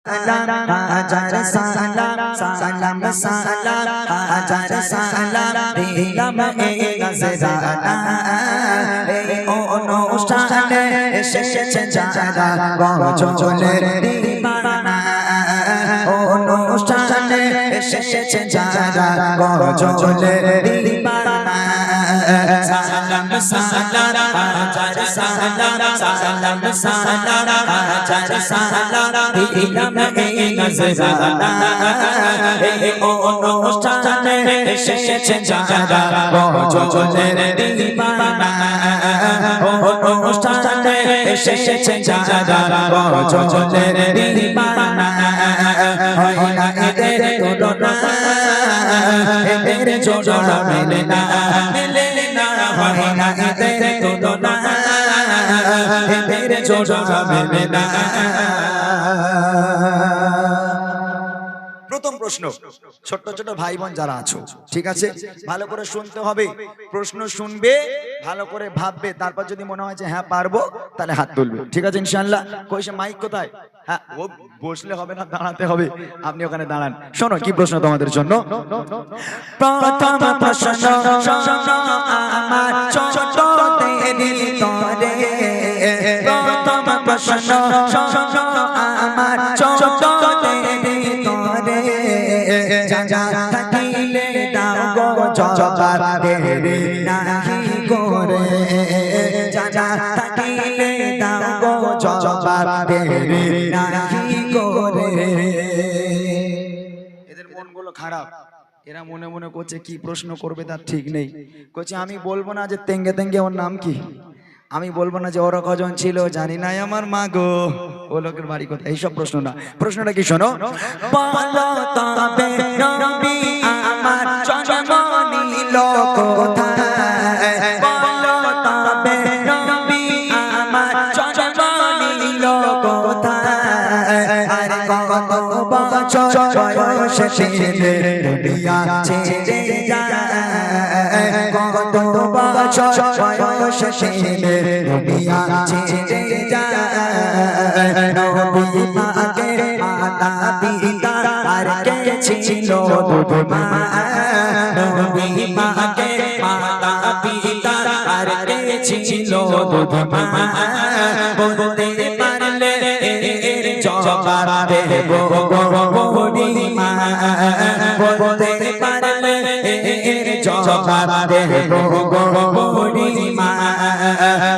হাজার সালাম সালাম সালাম হাজার সালাম দিলাম এই নজরানা এই অনুষ্ঠানে এসেছে যারা গজলের দিবানা অনুষ্ঠানে এসেছে যারা গজলের দিবানা সালাম সালাম হাজার সালাম সালাম সালাম হাজার সালাম দিলাম এই নজরানা এই অনুষ্ঠানে এসেছে যারা গজলের দিবানা অনুষ্ঠানে এসেছে যারা গজলের দিবানা হয় না এদের তুলনা এদের জোড়া মেলে না হয় না এদের তুলনা এদের জোড়া মেলে না। প্রথম প্রশ্ন, ছোট ছোট ভাই বোন যারা আছো, ঠিক আছে, ভালো করে শুনতে হবে। প্রশ্ন শুনবে, ভালো করে ভাববে, তারপর যদি মনে হয় যে হ্যাঁ পারবো তাহলে হাত তুলবে, ঠিক আছে ইনশাআল্লাহ। কইছে মাইক কোথায়? হ্যাঁ, ও বসলে হবে না, দাঁড়াতে হবে। আপনি ওখানে দাঁড়ান। শোনো কি প্রশ্ন তোমাদের জন্য। প্রথম প্রশ্ন আমার ছোটদের ভিতরে, প্রথম প্রশ্ন আমার ছোটদের ভিতরে, যা থাকিলে দাও গো জবাব দেরি নাহি করে, যা থাকিলে দাও গো জবাব দেরি নাহি করে। এদের মনগুলো খারাপ, এরা মনে মনে করছে কি প্রশ্ন করবে তার ঠিক নেই। করছে আমি বলবো না যে তেঙ্গে তেঙ্গে ওর নাম কি, আমি বলবো না যে ওরা কজন ছিল জানি নাই আমার মা গো, ও লোকের বাড়ি কোথায়, এইসব প্রশ্ন না। প্রশ্নটা কি শোনো। বলো তবে নবী আমার জন্ম নিল কোথায়, বলো তবে নবী আমার জন্ম নিল কোথায়, আর কত বছর বয়সে দুনিয়া ছেড়ে যায়, কত বছর বয়সে দুনিয়া ছেড়ে যায়। নবী পাকের মাতা পিতা আর কে ছিল দুধ মা, নবী পাকের মাতা পিতা আর কে ছিল দুধ মা, বলতে পারলে এর জবাব দেব গো বুড়িমা, বলতে পারলে এর জবাব দেব গো বুড়িমা।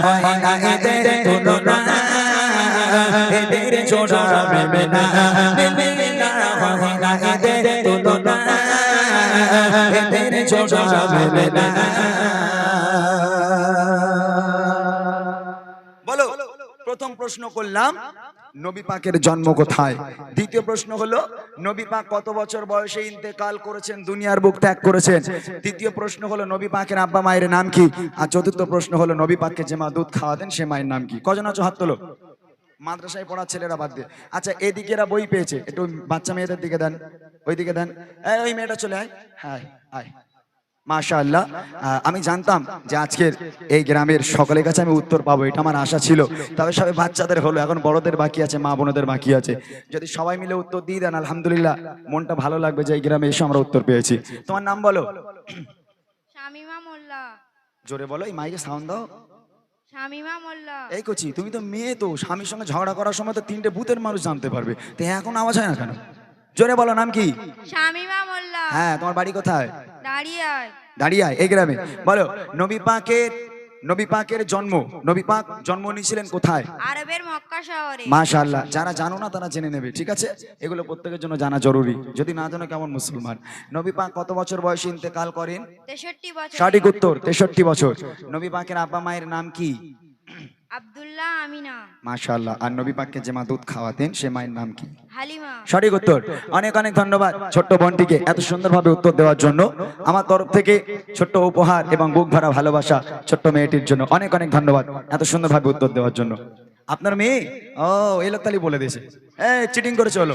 হয় না এদের তুলনা এদের জোড়া মেলে না, হয় না এদের তুলনা এদের জোড়া মেলে না। বলো, প্রথম প্রশ্ন করলাম নবী পাকের জন্ম কোথায়। দ্বিতীয় প্রশ্ন হলো নবী পাক কত বছর বয়সে ইন্তেকাল করেছেন, দুনিয়ার বুক ত্যাগ করেছেন। তৃতীয় প্রশ্ন হলো নবী পাকের আব্বা মায়ের নাম কি। আর চতুর্থ প্রশ্ন হলো নবী পাককে যে মা দুধ খাওয়াতেন সে মায়ের নাম কি। কজন আছো হাত তোলো। মাদ্রাসায় পড়া ছেলেরা বাদ দিয়ে। আচ্ছা, এদিকে এরা বই পেয়েছে, একটু বাচ্চা মেয়েদের দিকে দেন, ওই দিকে দেন। ওই মেয়েটা চলে আয়, হ্যাঁ আয়। মাশাআল্লাহ, আমি জানতাম যে আজকের এই গ্রামের সকলের কাছে আমি উত্তর পাবো, এটা আমার আশা ছিল। তবে সবাই বাচ্চাদের হলো, এখন বড়দের বাকি আছে, মা বোনদের বাকি আছে। যদি সবাই মিলে উত্তর দিয়ে দেন আলহামদুলিল্লাহ, মনটা ভালো লাগবে যে এই গ্রামে এসে আমরা উত্তর পেয়েছি। তোমার নাম বলো। শামিমা মোল্লা। জোরে বলো, এই মাইকে সাউন্ড দাও। শামিমা মোল্লা। এই কচি, তুমি তো মেয়ে, তো স্বামীর সঙ্গে ঝগড়া করার সময় তো তিনটে ভূতের মানুষ জানতে পারবে, তো এখন আওয়াজ হয় না কেন? জোরে বলো, নাম কি? শামিমা মোল্লা। হ্যাঁ, তোমার বাড়ি কোথায়? দাঁড়িয়ায়। দাঁড়িয়ায়, এই গ্রামে। বলো, নবী পাকের জন্ম, নবী পাক জন্ম নিয়েছিলেন কোথায়? আরবের মক্কা শহরে। মাশাআল্লাহ, যারা জানো না তারা জেনে নেবে, ঠিক আছে? এগুলো প্রত্যেকের জন্য জানা জরুরি, যদি না জানো কেমন মুসলমান। নবী পাক কত বছর বয়সে ইন্তেকাল করেন? 63 বছর। সঠিক উত্তর, 63 বছর। নবী পাকের আব্বা মায়ের নাম কি? আব্দুল্লাহ আমিনা। মাশাআল্লাহ। আর নবী পাককে যে মা দুধ খাওয়াতেন সে মায়ের নাম কি? হালিমা। সঠিক উত্তর। অনেক অনেক ধন্যবাদ ছোট্ট বোনটিকে এত সুন্দরভাবে উত্তর দেওয়ার জন্য। আমার তরফ থেকে ছোট্ট উপহার এবং বুক ভরা ভালোবাসা ছোট্ট মেয়েটির জন্য। অনেক অনেক ধন্যবাদ এত সুন্দরভাবে উত্তর দেওয়ার জন্য। আপনার মেয়ে? ও, এই লোক তালি বলে দিয়েছে। চিটিং করেছে, ও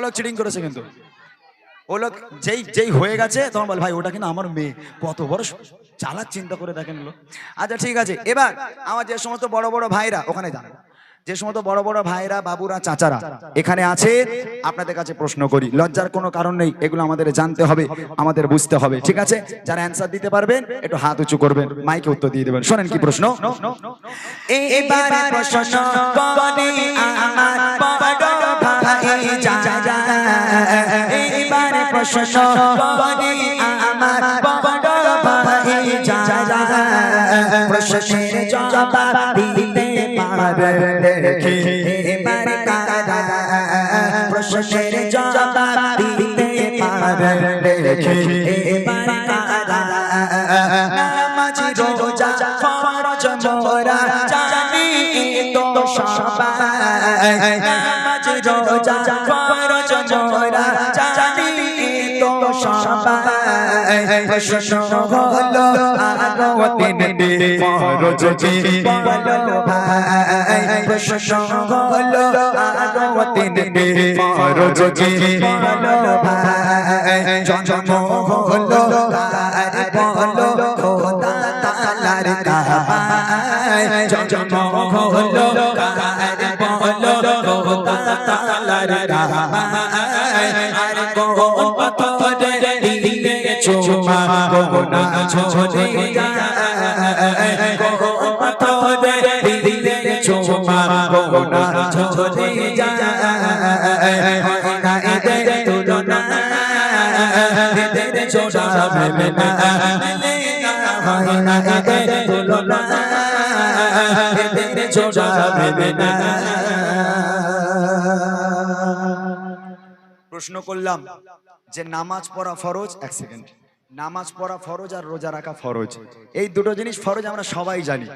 লোক চিটিং করেছে, কিন্তু ও লোক যেই হয়ে গেছে তখন বল ভাই ওটা কিন্তু আমার মেয়ে। কত বড় চালাক, চিন্তা করে দেখেন লোক। আচ্ছা ঠিক আছে, এবার আমার যে সমস্ত বড় বড় ভাইরা ওখানে যান, যে সমস্ত বড় বড় ভাইরা বাবুরা চাচারা এখানে আছে, আপনাদের কাছে প্রশ্ন করি, লজ্জার কোনো কারণ নেই, এগুলো আমাদের জানতে হবে, আমাদের বুঝতে হবে, ঠিক আছে? যারা অ্যান্সার দিতে পারবেন একটু হাত উঁচু করবেন, মাইকে উত্তর দিয়ে দেবেন। শোনেন কি প্রশ্ন। এবারে প্রশ্ন করে আমার বড় ভাই চাচা, এবারে প্রশ্ন করে আমার বড় ভাই চাচা, প্রশ্নের জবাব দিতে পারবে দেখি এবারে কারা, প্রশ্নের জবাব দিতে পারবে দেখি এবারে কারা। নামাজ রোজা ফরজ মোরা জানি তো সবাই, নামাজ রোজা ফরজ মোরা জানি তো সবাই, প্রশ্ন হলো আরো তিনটি ফরজ কি বলো ভাই, প্রশ্ন হলো আরো তিনটি ফরজ কি বলো ভাই, জন্ম হলো কার বলো খোদা তাআলার কাবায়, জন্ম হলো কার বলো খোদা তাআলার কাবায়, আর কোন পাথরে দিলে চুমা কোনা ঝরে যায়, কোন পাথরে দিলে চুমা কোনা ঝরে যায়, না এদের তুলনা এদের জোড়া মেলে না, হয় না এদের তুলনা এদের জোড়া মেলে না। প্রশ্ন করলাম যে নামাজ পড়া ফরজ, এক সেকেন্ড, নামাজ পড়া ফরজ আর রোজা রাখা ফরজ, এই দুটো জিনিস ফরজ আমরা সবাই জানি।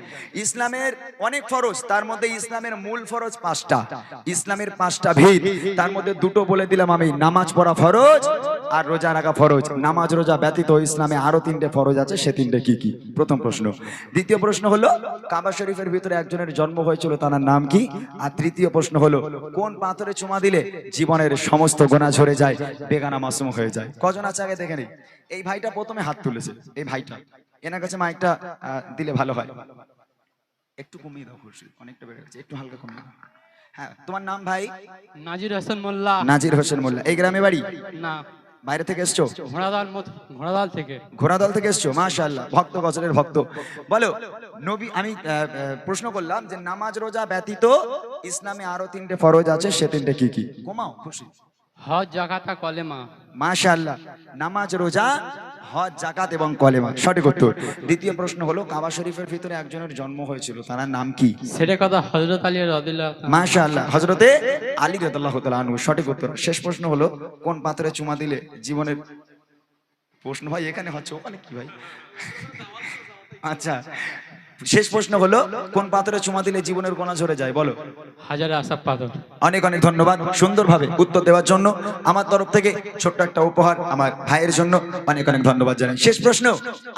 ইসলামের অনেক ফরজ, তার মধ্যে ইসলামের মূল ফরজ 5টা, ইসলামের 5টা ভিত, তার মধ্যে দুটো বলে দিলাম আমি, নামাজ পড়া ফরজ আর রোজা রাখা ফরজ। নামাজ রোজা ব্যতীত ইসলামে আরো 3টে ফরজ আছে, সে 3টে কি কি? প্রথম প্রশ্ন। দ্বিতীয় প্রশ্ন হলো কাবা শরীফের ভিতরে একজনের জন্ম হয়েছিল, তার নাম কি? আর তৃতীয় প্রশ্ন হলো কোন পাথরে চুমা দিলে জীবনের সমস্ত গোনা ঝরে যায়, বেগানা মাসুম হয়ে যায়? কজন আছে আগে দেখে নিই। এই ভাইটা প্রথমে হাত তুলেছে, এই ভাইটা, এনার কাছে মাইকটা দিলে ভালো হয়, একটু কমিয়ে দাও খুরশিদ, অনেকটা বেড়ে গেছে, একটু হালকা কমিয়ে দাও। হ্যাঁ, তোমার নাম ভাই? নাজির হোসেন মোল্লা। নাজির হোসেন মোল্লা। এই গ্রামে বাড়ি? না, বাইরে থেকে এসছো? ঘোড়াদাল থেকে। ঘোড়াদল থেকে এসছো, মাশাআল্লাহ, ভক্ত গজলের ভক্ত। বলো নবী, আমি প্রশ্ন করলাম যে নামাজ রোজা ব্যতীত ইসলামে আরো 3টে ফরজ আছে, সে 3টে কি কি? ঘুমাও খুশি। হজ, যাকাত, কলেমা। মাশাআল্লাহ, নামাজ রোজা হজ জাকাত এবং কলেমা, সঠিক উত্তর। দ্বিতীয় প্রশ্ন হলো কাবা শরীফের ভিতরে একজনের জন্ম হয়েছিল, তার নাম কি? সেটা কথা হযরত আলী রাদিয়াল্লাহু তাআলা। মাশাআল্লাহ, হযরতে আলী রাদিয়াল্লাহু তাআলা আনহু, সঠিক উত্তর। শেষ প্রশ্ন হলো কোন পাথরে চুমা দিলে জীবনের, প্রশ্ন ভাই এখানে হচ্ছে, ওখানে কি ভাই? আচ্ছা, শেষ প্রশ্ন হলো কোন পাথরে চুমা দিলে জীবনের গোনা ঝরে যায়? বলো। হাজারে আসব পাথর। অনেক অনেক ধন্যবাদ সুন্দরভাবে উত্তর দেওয়ার জন্য। আমার তরফ থেকে ছোট্ট একটা উপহার আমার ভাইয়ের জন্য, অনেক অনেক ধন্যবাদ জানাই। শেষ প্রশ্ন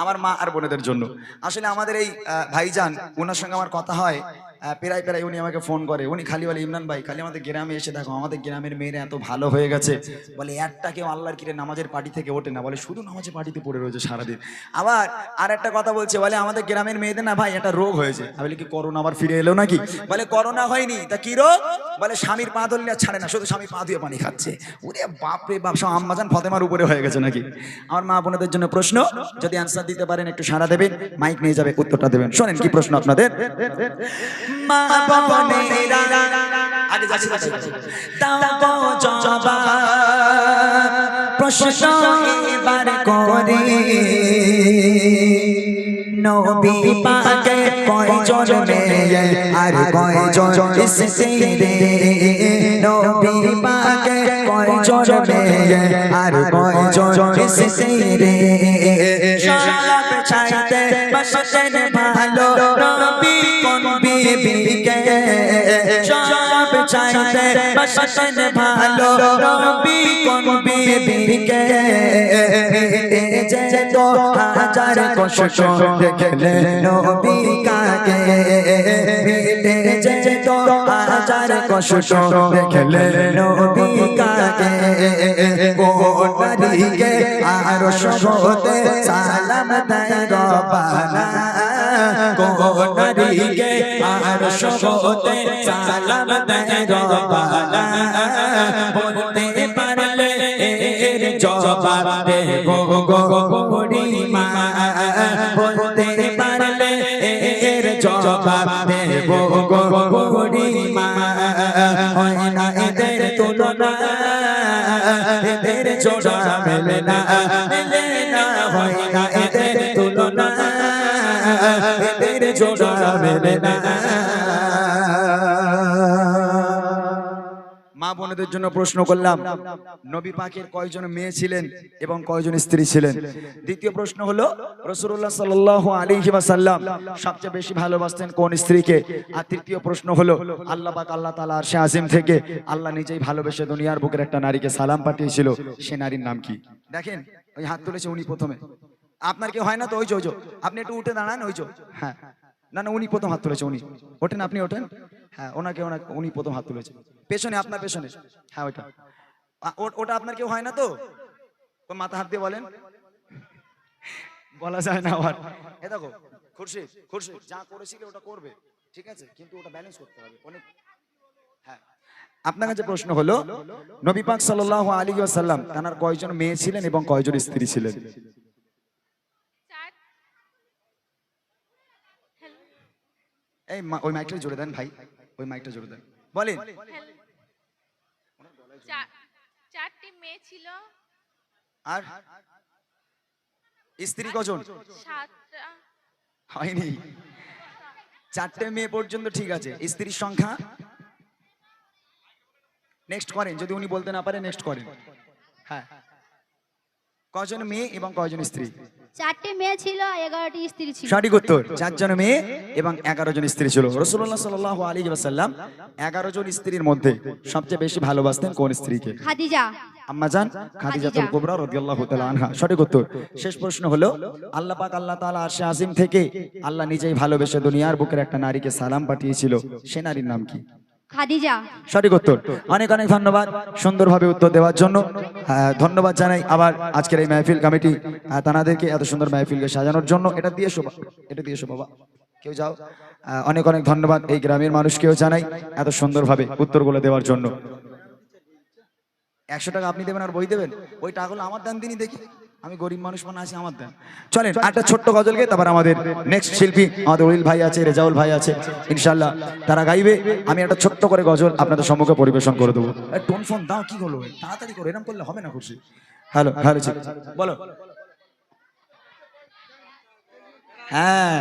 আমার মা আর বোনেদের জন্য। আসলে আমাদের এই ভাইজান, ওনার সঙ্গে আমার কথা হয় প্রায় প্রায়, উনি আমাকে ফোন করে, উনি খালি বলে ইমরান ভাই খালি আমাদের গ্রামে এসে দেখো, আমাদের গ্রামের মেয়েরা এত ভালো হয়ে গেছে, বলে একটা কেউ আল্লাহর কিরে নামাজের পার্টি থেকে ওঠে না, বলে শুধু নামাজের পার্টিতে পড়ে রয়েছে সারাদিন। আবার আর একটা কথা বলছে, বলে আমাদের গ্রামের মেয়েদের না ভাই একটা রোগ হয়েছে। আমি বলি কি করোনা আবার ফিরে এলো নাকি? বলে করোনা হয়নি, তা কি রোগ? বলে স্বামীর পা ধরলে আর ছাড়ে না, শুধু স্বামী পা ধুয়ে পানি খাচ্ছে। ওরে বাপ রে বাপ, সব আম্মাজান ফাতেমার উপরে হয়ে গেছে নাকি? আমার মা বোনদের জন্য প্রশ্ন, যদি অ্যান্সার দিতে পারেন একটু সাড়া দেবেন, মাইক নিয়ে যাবে, উত্তরটা দেবেন। শোনেন কি প্রশ্ন আপনাদের। মা বোনেরা আগে যাচ্ছি, দাও জবাব, প্রশ্ন এবার করে নবী পাকে কয়জন মেয়ে আর কয়জন স্ত্রী, নবী পাকে কয়জন মেয়ে আর কয়জন স্ত্রী, সব চাইতে বসতেন ভালো নবী কোন বিবিকে, সব চাইতে বসতেন ভালো নবী কোন বিবিকে, যে তো হাজার কষ্ট দেখলে নবী কাকে, যে তো হাজার কষ্ট দেখলে নবী কাকে, কোন নারীকে আর সহতে সালাম দেয় রব্বানা, কোন নারীকে আর সহতে সালাম দেয় রবানা বলতে পারলে এর জবাব দেব গো বুড়িমা বলতে পারলে এর জবাব দেব গো বুড়িমা হয় না এদের তুলনা এদের জোড়া মেলে না হয় না এদের তুলনা এদের জোড়া মেলে না। মা বোনদের জন্য প্রশ্ন করলাম, নবী পাকের কয়জন মেয়ে ছিলেন এবং কয়জন স্ত্রী ছিলেন? দ্বিতীয় প্রশ্ন হলো, রাসূলুল্লাহ সাল্লাল্লাহু আলাইহি ওয়াসাল্লাম সবচেয়ে বেশি ভালোবাসতেন কোন স্ত্রীকে? আর তৃতীয় প্রশ্ন হলো, আল্লাহ পাক আল্লাহ তাআলা আরশে আজিম থেকে আল্লাহ নিজেই ভালোবেসে দুনিয়ার বুকের একটা নারীকে সালাম পাঠিয়েছিল, সে নারীর নাম কি? দেখেন ওই হাত তুলেছে উনি প্রথমে। আপনার কি হয় না তো? ওই যে আপনি একটু উঠে দাঁড়ান। ওই যে হ্যাঁ, না না উনি প্রথম হাত তুলেছে। উনি ওঠেন, আপনি ওঠেন। হ্যাঁ ওনাকে উনি প্রথম হাত তুলেছে। পেছনে, আপনার পেছনে। হ্যাঁ ওইটা ওটা আপনার কেউ হয় না তো? মাথা হাত দিয়ে বলেন, বলা যায় না আবার। এ দেখো খুরশিদ, খুরশিদ যা করেছিলে ওটা করবে, ঠিক আছে, কিন্তু ওটা ব্যালেন্স করতে হবে অনেক। হ্যাঁ আপনার কাছে প্রশ্ন হলো, নবী পাক সাল্লাল্লাহু আলাইহি ওয়াসাল্লাম তার কয়জন মেয়ে ছিলেন এবং কয়জন স্ত্রী ছিলেন? এই ওই মাইকটা জোরে দেন ভাই, ওই মাইকটা জোরে দেন, বলেন। চারটি মেয়ে ছিল। আর স্ত্রী কজন? সাতটা। হয়নি, চারটে মেয়ে পর্যন্ত ঠিক আছে। স্ত্রীর সংখ্যা নেক্সট করেন, যদি উনি বলতে না পারে নেক্সট করেন। হ্যাঁ কয়জন মেয়ে এবং কয়জন স্ত্রী? চারটে মেয়ে ছিল, 11টি স্ত্রী ছিল। সঠিক উত্তর, 4 জন মেয়ে এবং 11 জন স্ত্রী ছিল। রাসূলুল্লাহ সাল্লাল্লাহু আলাইহি ওয়াসাল্লাম 11 জন স্ত্রীর মধ্যে সবচেয়ে বেশি ভালোবাসতেন কোন স্ত্রীকে? খাদিজা। আম্মাজান খাদিজাতুল কুবরা রাদিয়াল্লাহু তাআলা আনহা। সঠিক উত্তর। শেষ প্রশ্ন হলো, আল্লাহ পাক আল্লাহ তাআলা আরশে আজিম থেকে আল্লাহ নিজেই ভালোবেসে দুনিয়ার বুকের একটা নারীকে সালাম পাঠিয়েছিল, সে নারীর নাম কি? খাদিজা। সঠিক উত্তর। অনেক অনেক ধন্যবাদ সুন্দরভাবে উত্তর দেওয়ার জন্য। ধন্যবাদ জানাই আবার আজকের এই মাহফিল কমিটি তানাদেরকে এত সুন্দর মাহফিলকে সাজানোর জন্য। এটা দিয়ে শোভা, এটা দিয়ে শোভা, কেউ যাও। অনেক অনেক ধন্যবাদ এই গ্রামের মানুষকেও জানাই এত সুন্দরভাবে উত্তরগুলো দেওয়ার জন্য। 100 টাকা আপনি দেবেন আর বই দেবেন? ওই টাকাগুলো আমার দেন, দিনই দেখি, আমি গরিব মানুষ মনে আছি, আমার দেন। চলেন একটা ছোট্ট গজলকে, তারপর আমাদের নেক্সট শিল্পী আমাদের উইল ভাই আছে, রেজাউল ভাই আছে, ইনশাল্লাহ তারা গাইবে। আমি একটা ছোট্ট করে গজল আপনাদের সম্মুখে পরিবেশন করে দেবো। টোন ফোন দাও, কি হলো তাড়াতাড়ি করে, এরকম করলে হবে না। খুশি হ্যালো হ্যালো বলো। হ্যাঁ